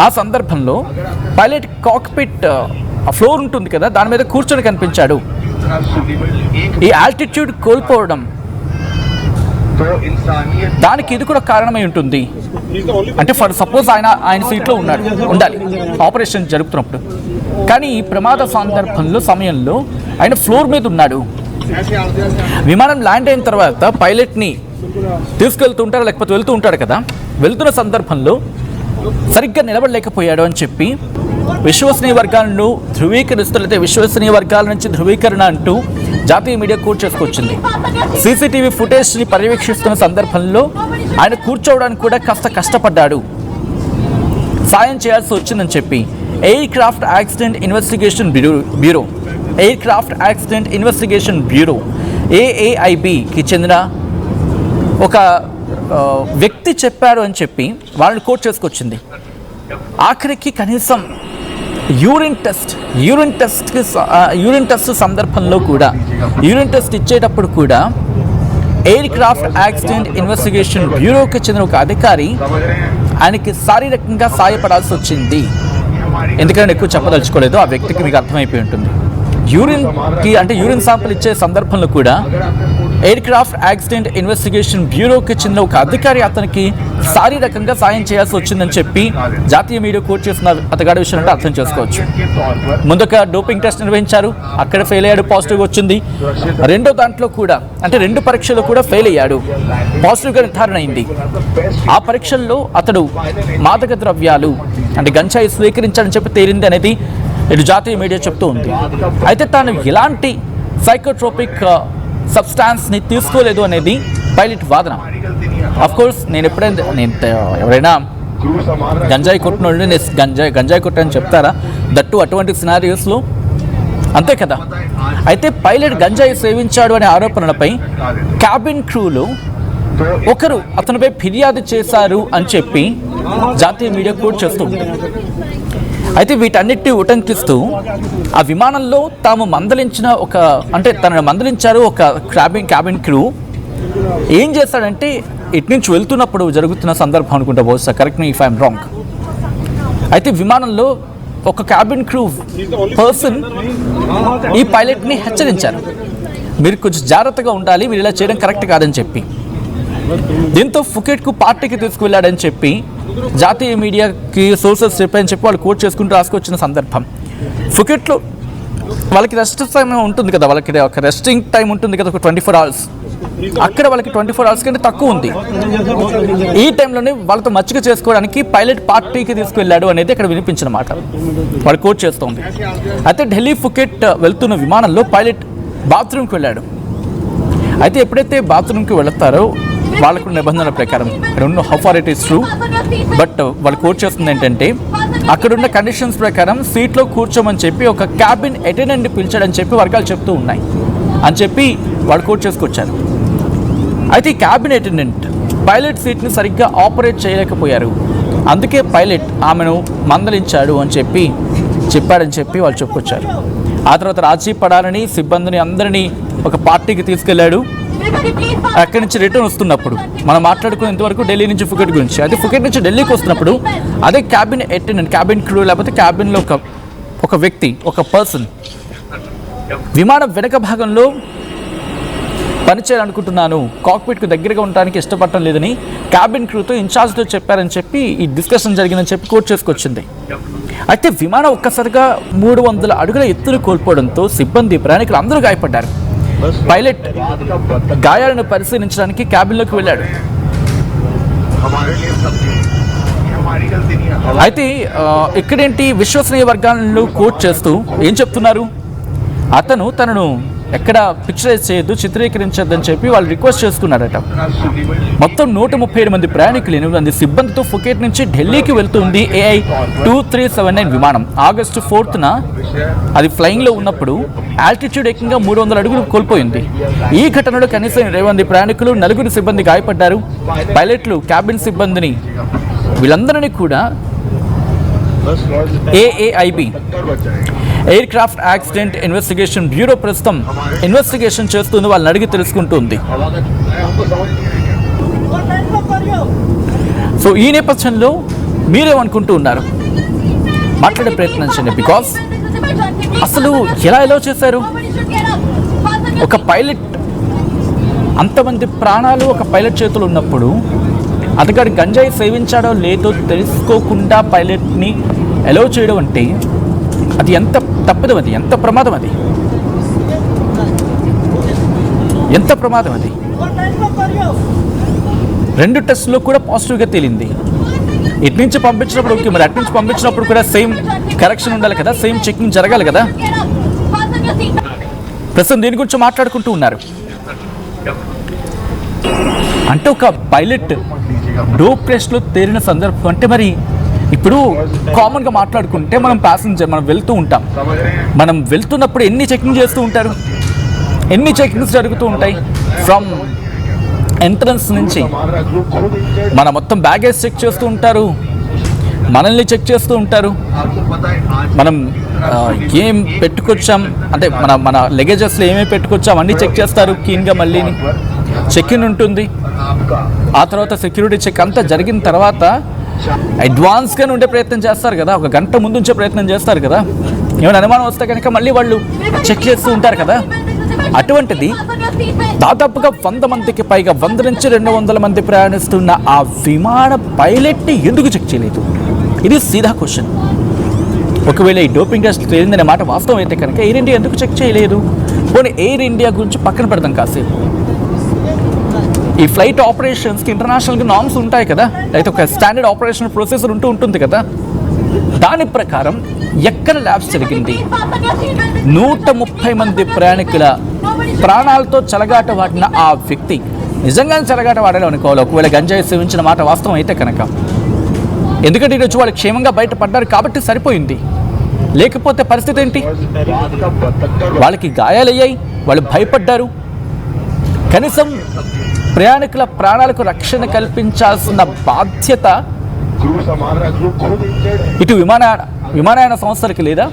ఆ సందర్భంలో pilot cockpit floor ఉంటుంది కదా, దాని మీద కూర్చొని కనిపించాడు. ఈ ఆల్టిట్యూడ్ కోల్పోవడం దానికి ఇది కూడా కారణమై ఉంటుంది. అంటే ఫర్ సపోజ్ ఆయన సీట్లో ఉండాలి ఆపరేషన్ జరుపుతున్నప్పుడు, కానీ ఈ ప్రమాద సమయంలో ఆయన ఫ్లోర్ మీద ఉన్నాడు. విమానం ల్యాండ్ అయిన తర్వాత పైలట్ని తీసుకెళ్తూ ఉంటారు, లేకపోతే వెళ్తూ ఉంటాడు కదా, వెళ్తున్న సందర్భంలో సరిగ్గా నిలబడలేకపోయాడు అని చెప్పి విశ్వసనీయ వర్గాలను ధృవీకరిస్తున్నట్లయితే విశ్వసనీయ వర్గాల నుంచి ధృవీకరణ అంటూ జాతీయ మీడియా కోట్ చేసుకొచ్చింది. సీసీటీవీ ఫుటేజ్ని పర్యవేక్షిస్తున్న సందర్భంలో ఆయన కూర్చోవడానికి కూడా కష్టపడ్డాడు, సాయం చేయాల్సి వచ్చిందని చెప్పి aircraft accident investigation bureau AAIBకి చెందిన ఒక వ్యక్తి చెప్పాడు అని చెప్పి వాళ్ళని కోట్ చేసుకొచ్చింది. ఆఖరికి కనీసం యూరిన్ టెస్ట్ సందర్భంలో కూడా, యూరిన్ టెస్ట్ ఇచ్చేటప్పుడు కూడా ఎయిర్ క్రాఫ్ట్ యాక్సిడెంట్ ఇన్వెస్టిగేషన్ బ్యూరోకి చెందిన ఒక అధికారి ఆయనకి శారీరకంగా సాయపడాల్సి వచ్చింది. ఎందుకంటే ఎక్కువ చెప్పదలుచుకోలేదు, ఆ వ్యక్తికి మీకు అర్థమైపోయి ఉంటుంది. యూరిన్ శాంపుల్ ఇచ్చే సందర్భంలో కూడా ఎయిర్ క్రాఫ్ట్ యాక్సిడెంట్ ఇన్వెస్టిగేషన్ బ్యూరోకి చెందిన ఒక అధికారి అతనికి శారీరకంగా సాయం చేయాల్సి వచ్చిందని చెప్పి జాతీయ మీడియా కోట్ చేసిన అతగాడి విషయం అంటే అర్థం చేసుకోవచ్చు. ముందుగా డోపింగ్ టెస్ట్ నిర్వహించారు, అక్కడ ఫెయిల్ అయ్యాడు, పాజిటివ్గా వచ్చింది. రెండో దాంట్లో కూడా అంటే 2 పరీక్షలు కూడా ఫెయిల్ అయ్యాడు, పాజిటివ్గా నిర్ధారణ అయింది. ఆ పరీక్షల్లో అతడు మాదక ద్రవ్యాలు అంటే గంజాయి స్వీకరించాడని చెప్పి తేలింది అనేది ఇటు జాతీయ మీడియా చెప్తూ ఉంది. అయితే తాను ఎలాంటి సైకోట్రోపిక్ సబ్స్టాన్స్ని తీసుకోలేదు అనేది పైలట్ వాదన. అఫ్కోర్స్ ఎవరైనా గంజాయి కొట్టినోళ్ళు గంజాయి కొట్టని చెప్తారా, దట్టు అటువంటి సినారియోస్లో, అంతే కదా. అయితే పైలట్ గంజాయి సేవించాడు అనే ఆరోపణలపై క్యాబిన్ క్రూలో ఒకరు అతనిపై ఫిర్యాదు చేశారు అని చెప్పి జాతీయ మీడియా కోట్ చేస్తూ ఉంది. అయితే వీటన్నిటిని ఉటంకిస్తూ ఆ విమానంలో తనను మందలించారు ఒక క్యాబిన్ క్రూ. ఏం చేస్తాడంటే ఇటు నుంచి వెళ్తున్నప్పుడు జరుగుతున్న సందర్భం అనుకుంటా, బహుశా correct me if I'm wrong. అయితే విమానంలో ఒక క్యాబిన్ క్రూ పర్సన్ ఈ పైలట్ని హెచ్చరించారు, మీరు కొంచెం జాగ్రత్తగా ఉండాలి, మీరు ఇలా చేయడం కరెక్ట్ కాదని చెప్పి. దీంతో ఫుకెట్కు పార్టీకి తీసుకువెళ్ళాడని చెప్పి జాతీయ మీడియాకి సోర్సెస్ చెప్పని చెప్పి వాళ్ళు కోట్ చేసుకుంటూ రాసుకొచ్చిన సందర్భం. ఫుకెట్లో వాళ్ళకి రెస్ట్ టైం ఉంటుంది కదా, వాళ్ళకి ఒక రెస్టింగ్ టైం ఉంటుంది కదా, ఒక 24 hours. అక్కడ వాళ్ళకి 24 hours కంటే తక్కువ ఉంది. ఈ టైంలోనే వాళ్ళతో మచ్చిక చేసుకోవడానికి పైలట్ పార్టీకి తీసుకువెళ్ళాడు అనేది అక్కడ వినిపించిన మాట, వాళ్ళు కోట్ చేస్తోంది. అయితే ఢిల్లీ ఫుకెట్ వెళ్తున్న విమానంలో పైలట్ బాత్రూమ్కి వెళ్ళాడు. అయితే ఎప్పుడైతే బాత్రూమ్కి వెళతారో వాళ్ళకు నిబంధనల ప్రకారం, I don't know how far it is true, but వాళ్ళు కోట్ చేస్తుంది ఏంటంటే అక్కడున్న కండిషన్స్ ప్రకారం సీట్లో కూర్చోమని చెప్పి ఒక క్యాబిన్ అటెండెంట్ని పిలిచాడని చెప్పి వర్గాలు చెప్తూ ఉన్నాయి అని చెప్పి వాళ్ళు కోట్ చేసుకొచ్చారు. అయితే ఈ క్యాబిన్ అటెండెంట్ పైలట్ సీట్ని సరిగ్గా ఆపరేట్ చేయలేకపోయారు, అందుకే పైలట్ ఆమెను మందలించాడు అని చెప్పాడని చెప్పి వాళ్ళు చెప్పుకొచ్చారు. ఆ తర్వాత రాజీ పడాలని సిబ్బందిని అందరినీ ఒక పార్టీకి తీసుకెళ్లాడు. అక్కడి నుంచి రిటర్న్ వస్తున్నప్పుడు మనం మాట్లాడుకునేంతవరకు ఢిల్లీ నుంచి ఫుకెట్ గురించి, అయితే ఫుకెట్ నుంచి ఢిల్లీకి వస్తున్నప్పుడు అదే క్యాబిన్ అటెండెంట్, క్యాబిన్ క్రూ లేకపోతే క్యాబిన్లో ఒక వ్యక్తి, ఒక పర్సన్ విమానం వెనక భాగంలో పనిచేయాలనుకుంటున్నాను, కాక్పిట్కు దగ్గరగా ఉండడానికి ఇష్టపడటం లేదని క్యాబిన్ క్రూతో ఇన్ఛార్జ్తో చెప్పారని చెప్పి ఈ డిస్కషన్ జరిగిందని చెప్పి కోట్ చేసుకొచ్చింది. అయితే విమానం ఒక్కసారిగా 300 అడుగుల ఎత్తును కోల్పోవడంతో సిబ్బంది, ప్రయాణికులు అందరూ గాయపడ్డారు. పైలట్ గాయాలను పరిశీలించడానికి క్యాబిన్లోకి వెళ్ళాడు. అయితే ఇక్కడేంటి, విశ్వసనీయ వర్గాలను కోట్ చేస్తూ ఏం చెప్తున్నారు, అతను తనను ఎక్కడ పిక్చరైజ్ చేయొద్దు, చిత్రీకరించొద్దని చెప్పి వాళ్ళు రిక్వెస్ట్ చేసుకున్నారట. మొత్తం 137 మంది ప్రయాణికులు, 8 మంది సిబ్బందితో ఫుకెట్ నుంచి ఢిల్లీకి వెళ్తుంది AI 2379 విమానం. ఆగస్టు 4న అది ఫ్లయింగ్లో ఉన్నప్పుడు ఆల్టిట్యూడ్ ఏకంగా 300 అడుగులు కోల్పోయింది. ఈ ఘటనలో కనీసం 20 మంది ప్రయాణికులు, 4 సిబ్బంది గాయపడ్డారు. పైలట్లు, క్యాబిన్ సిబ్బందిని వీళ్ళందరినీ కూడా AAIB air craft accident investigation bureau ప్రస్తుతం ఇన్వెస్టిగేషన్ చేస్తుంది, వాళ్ళని అడిగి తెలుసుకుంటుంది. సో ఈ నేపథ్యంలో మీరేమనుకుంటూ ఉన్నారు? మాట్లాడే ప్రయత్నించండి. బికాస్ అసలు ఎలా చేశారు? ఒక పైలట్, అంతమంది ప్రాణాలు ఒక పైలట్ చేతులు ఉన్నప్పుడు అతగాడు గంజాయి సేవించాడో లేదో తెలుసుకోకుండా పైలట్ని అలౌ చేయడం అంటే అది ఎంత తప్పదు, అది ఎంత ప్రమాదం, అది ఎంత ప్రమాదం. అది 2 టెస్టులో కూడా పాజిటివ్గా తేలింది. ఇటు నుంచి పంపించినప్పుడు ఓకే, మరి అటు నుంచి పంపించినప్పుడు కూడా సేమ్ కరెక్షన్ ఉండాలి కదా, సేమ్ చెకింగ్ జరగాలి కదా. ప్రస్తుతం దీని గురించి మాట్లాడుకుంటూ ఉన్నారు. అంటే ఒక పైలట్ డోప్ టెస్ట్లో తేలిన సందర్భం అంటే మరి ఇప్పుడు కామన్గా మాట్లాడుకుంటే మనం ప్యాసింజర్, మనం వెళ్తూ ఉంటాం. మనం వెళ్తున్నప్పుడు ఎన్ని చెకింగ్ చేస్తూ ఉంటారు, ఎన్ని చెకింగ్స్ జరుగుతూ ఉంటాయి. ఫ్రమ్ ఎంట్రన్స్ నుంచి మన మొత్తం బ్యాగేజ్ చెక్ చేస్తూ ఉంటారు, మనల్ని చెక్ చేస్తూ ఉంటారు. మనం ఏం పెట్టుకొచ్చాం అంటే మన లగేజెస్లో ఏమేమి పెట్టుకొచ్చాం అన్నీ చెక్ చేస్తారు క్లీన్గా. మళ్ళీ చెక్ ఇన్ ఉంటుంది, ఆ తర్వాత సెక్యూరిటీ చెక్ అంతా జరిగిన తర్వాత అడ్వాన్స్గానే ఉండే ప్రయత్నం చేస్తారు కదా, 1 గంట ముందు ఉంచే ప్రయత్నం చేస్తారు కదా. ఏమైనా అనుమానం వస్తే కనుక మళ్ళీ వాళ్ళు చెక్ చేస్తూ ఉంటారు కదా. అటువంటిది దాదాపుగా 100 మందికి పైగా, 100 నుంచి 200 మంది ప్రయాణిస్తున్న ఆ విమాన పైలట్ని ఎందుకు చెక్ చేయలేదు? ఇది సీదా క్వశ్చన్. ఒకవేళ ఈ డోపింగ్ టెస్ట్ తేలిందనే మాట వాస్తవం అయితే కనుక ఎయిర్ ఇండియా ఎందుకు చెక్ చేయలేదు? పోనీ ఎయిర్ ఇండియా గురించి పక్కన పెడదాం కాసేపు. ఈ ఫ్లైట్ ఆపరేషన్స్కి ఇంటర్నేషనల్గా నామ్స్ ఉంటాయి కదా, అయితే ఒక స్టాండర్డ్ ఆపరేషన్ ప్రొసీజర్ ఉంటుంది కదా. దాని ప్రకారం ఎక్కడ ల్యాబ్స్ జరిగింది? 130 మంది ప్రయాణికుల ప్రాణాలతో చెలగాట వాడిన ఆ వ్యక్తి నిజంగానే చెలగాట వాడాలి అనుకోవాలి, ఒకవేళ గంజాయి సేవించిన మాట వాస్తవం అయితే కనుక. ఎందుకంటే ఈరోజు వాళ్ళు క్షేమంగా బయటపడ్డారు కాబట్టి సరిపోయింది. లేకపోతే పరిస్థితి ఏంటి? వాళ్ళకి గాయాలయ్యాయి, వాళ్ళు భయపడ్డారు. కనీసం ప్రయాణికుల ప్రాణాలకు రక్షణ కల్పించాల్సిన బాధ్యత ఇటు విమానయాన సంస్థలకి లేదా?